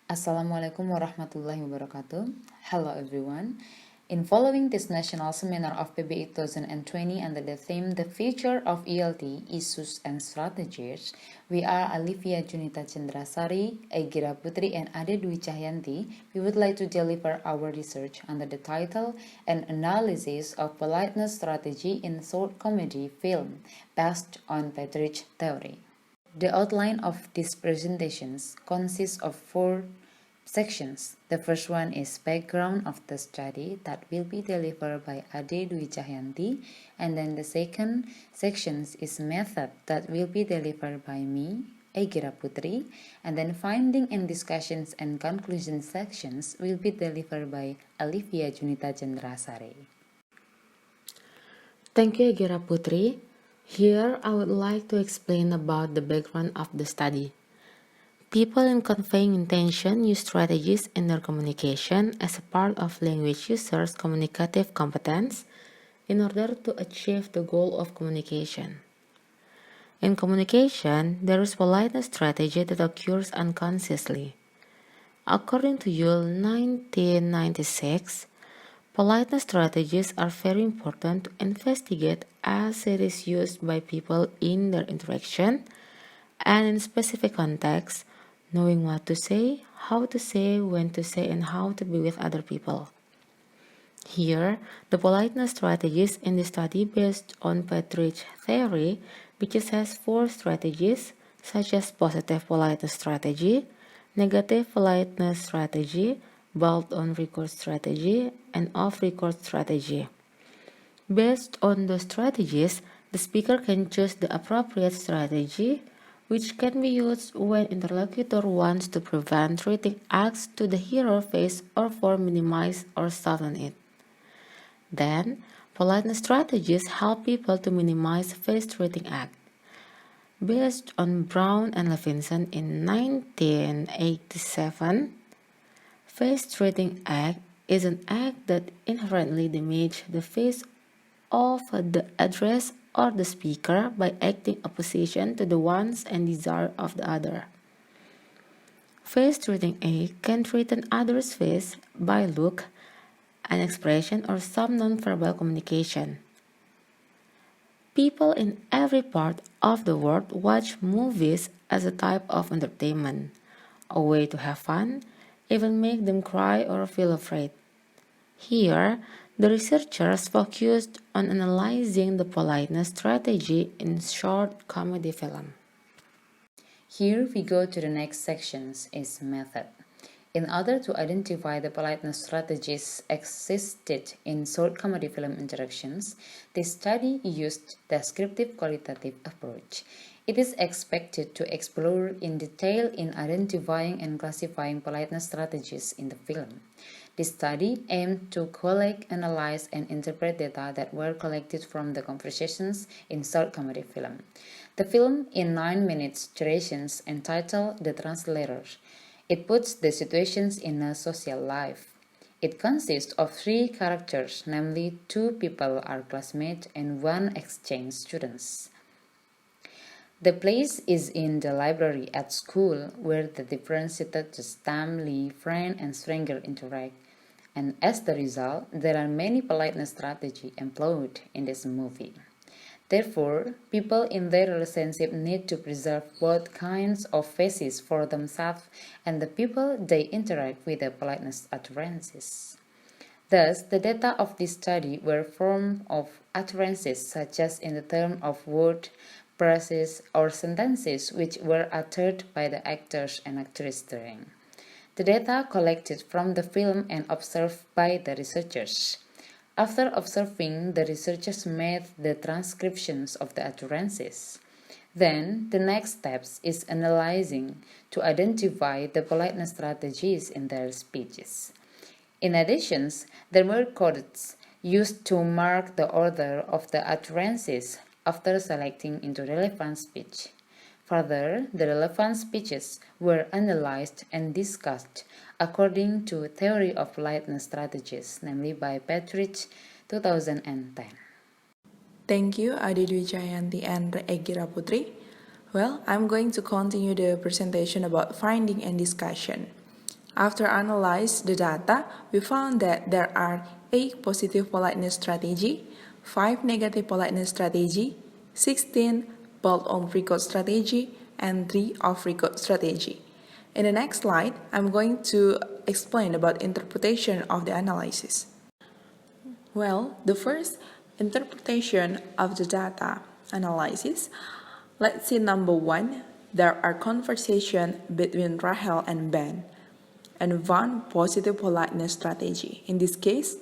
Assalamualaikum warahmatullahi wabarakatuh. Hello everyone. In following this national seminar of PBI 2020 under the theme The Future of ELT Issues and Strategies, we are Alifia Junita Chandrasari, Egira Putri and Ade Dwi Cahyanti. We would like to deliver our research under the title An Analysis of Politeness Strategy in Short Comedy Film based on Patridge theory. The outline of these presentations consists of 4 sections. The first one is background of the study that will be delivered by Ade Dwi Cahyanti, and then the second section is method that will be delivered by me, Egira Putri, and then finding and discussions and conclusion sections will be delivered by Alifia Junita Chandrasari. Thank you, Egira Putri. Here, I would like to explain about the background of the study. People in conveying intention use strategies in their communication as a part of language users' communicative competence in order to achieve the goal of communication. In communication, there is politeness strategy that occurs unconsciously. According to Yule 1996, politeness strategies are very important to investigate as it is used by people in their interaction and in specific contexts, knowing what to say, how to say, when to say, and how to be with other people. Here, the politeness strategies in the study based on Patridge theory, which has 4 strategies such as positive politeness strategy, negative politeness strategy, built-on record strategy, and off-record strategy. Based on the strategies, the speaker can choose the appropriate strategy, which can be used when interlocutor wants to prevent treating acts to the hearer face or for minimize or soften it. Then, politeness strategies help people to minimize face-treating act. Based on Brown and Levinson in 1987, face-treating act is an act that inherently damages the face of the address or the speaker by acting opposition to the wants and desire of the other. Face-treating act can threaten others' face by look, an expression, or some non-verbal communication. People in every part of the world watch movies as a type of entertainment, a way to have fun, even make them cry or feel afraid. Here, the researchers focused on analyzing the politeness strategy in short comedy film. Here we go to the next sections is method. In order to identify the politeness strategies existed in short comedy film interactions, this study used descriptive qualitative approach. It is expected to explore in detail in identifying and classifying politeness strategies in the film. This study aimed to collect, analyze, and interpret data that were collected from the conversations in short comedy film. The film, in 9 minutes duration, entitled The Translator. It puts the situations in a social life. It consists of 3 characters, namely 2 people are classmates and 1 exchange students. The place is in the library at school where the differentiated family, friend, and stranger interact. And as the result, there are many politeness strategies employed in this movie. Therefore, people in their relationship need to preserve both kinds of faces for themselves and the people they interact with the politeness utterances. Thus, the data of this study were formed of utterances such as in the term of words, phrases, or sentences which were uttered by the actors and actresses during. The data collected from the film and observed by the researchers. After observing, the researchers made the transcriptions of the utterances. Then, the next step is analyzing to identify the politeness strategies in their speeches. In addition, there were codes used to mark the order of the utterances after selecting into relevant speech. Further, the relevant speeches were analyzed and discussed according to theory of politeness strategies, namely by Patridge 2010. Thank you, Ade Dwi Cahyanti and Egira Putri. Well, I'm going to continue the presentation about finding and discussion. After analyzing the data, we found that there are 8 positive politeness strategy, 5 negative politeness strategy, 16 built-on record strategy, and 3 off-record strategy. In the next slide, I'm going to explain about interpretation of the analysis. Well, the first interpretation of the data analysis, let's see number 1, there are conversations between Rahel and Ben, and 1 positive politeness strategy. In this case,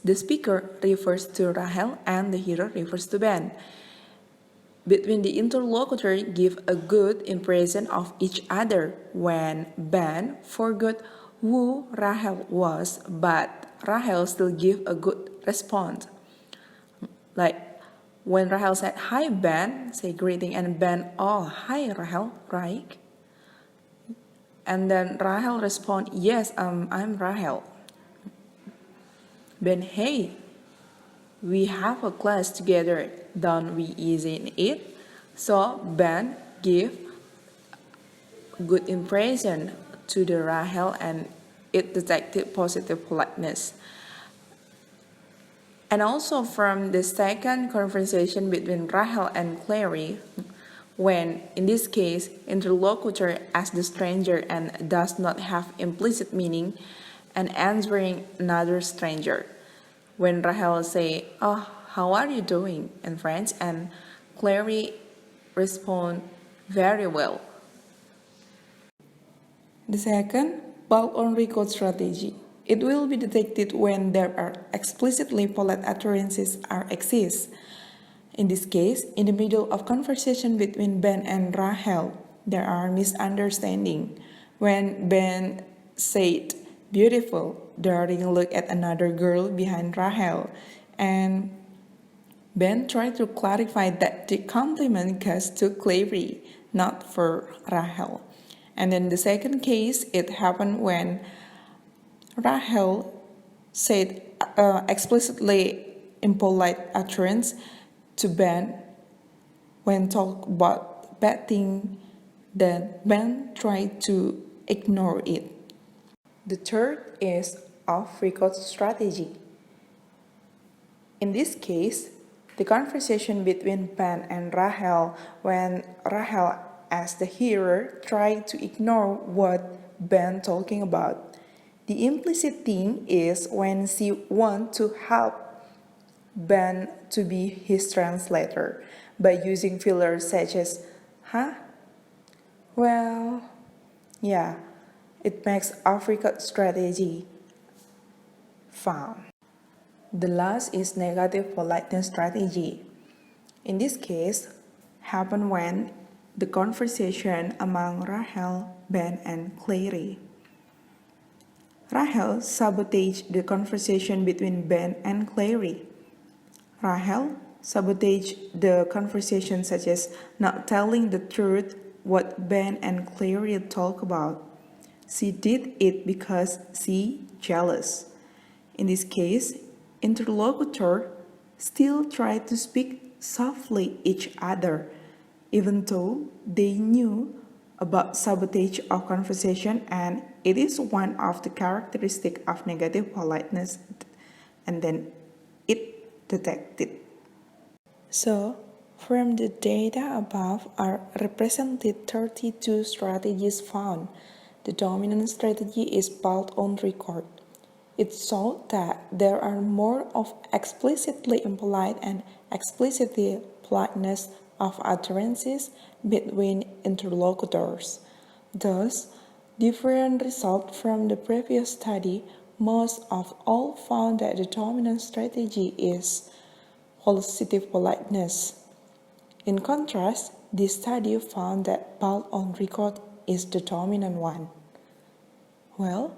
the speaker refers to Rahel and the hearer refers to Ben. Between the interlocutor give a good impression of each other when Ben forgot who Rahel was, but Rahel still give a good response. Like when Rahel said, "Hi Ben," say greeting, and Ben, "Oh, hi Rahel, right?" And then Rahel respond, "Yes, I'm Rahel." Ben, "Hey, we have a class together, don't we, isn't it?" So Ben give good impression to the Rahel and it detected positive politeness. And also from the second conversation between Rahel and Clary, when in this case interlocutor asks the stranger and does not have implicit meaning and answering another stranger. When Rahel say, "Oh, how are you doing?" in French, and Clary respond, "Very well." The second, built-on record strategy. It will be detected when there are explicitly polite utterances exist. In this case, in the middle of conversation between Ben and Rahel, there are misunderstandings. When Ben said "beautiful" during a look at another girl behind Rahel, and Ben tried to clarify that the compliment goes to Clary, not for Rahel. And then the second case, it happened when Rahel said explicitly impolite utterance to Ben when talk about bad thing, then Ben tried to ignore it. The third is off-record strategy. In this case, the conversation between Ben and Rahel when Rahel as the hearer tried to ignore what Ben talking about. The implicit thing is when she want to help Ben to be his translator by using fillers such as "huh?" Well, yeah, it makes off-record strategy found. The last is negative politeness strategy. In this case, happened when the conversation among Rahel, Ben, and Clary. Rahel sabotaged the conversation between Ben and Clary. Rahel sabotaged the conversation such as not telling the truth what Ben and Clary talk about. She did it because she jealous. In this case, interlocutor still tried to speak softly each other, even though they knew about sabotage of conversation, and it is one of the characteristics of negative politeness, and then it detected. So, from the data above are represented 32 strategies found. The dominant strategy is built on record. It showed that there are more of explicitly impolite and explicitly politeness of utterances between interlocutors. Thus, different result from the previous study, most of all found that the dominant strategy is positive politeness. In contrast, this study found that built on record is the dominant one. Well,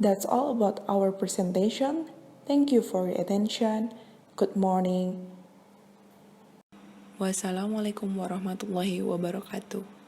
that's all about our presentation. Thank you for your attention. Good morning. Wassalamualaikum warahmatullahi wabarakatuh.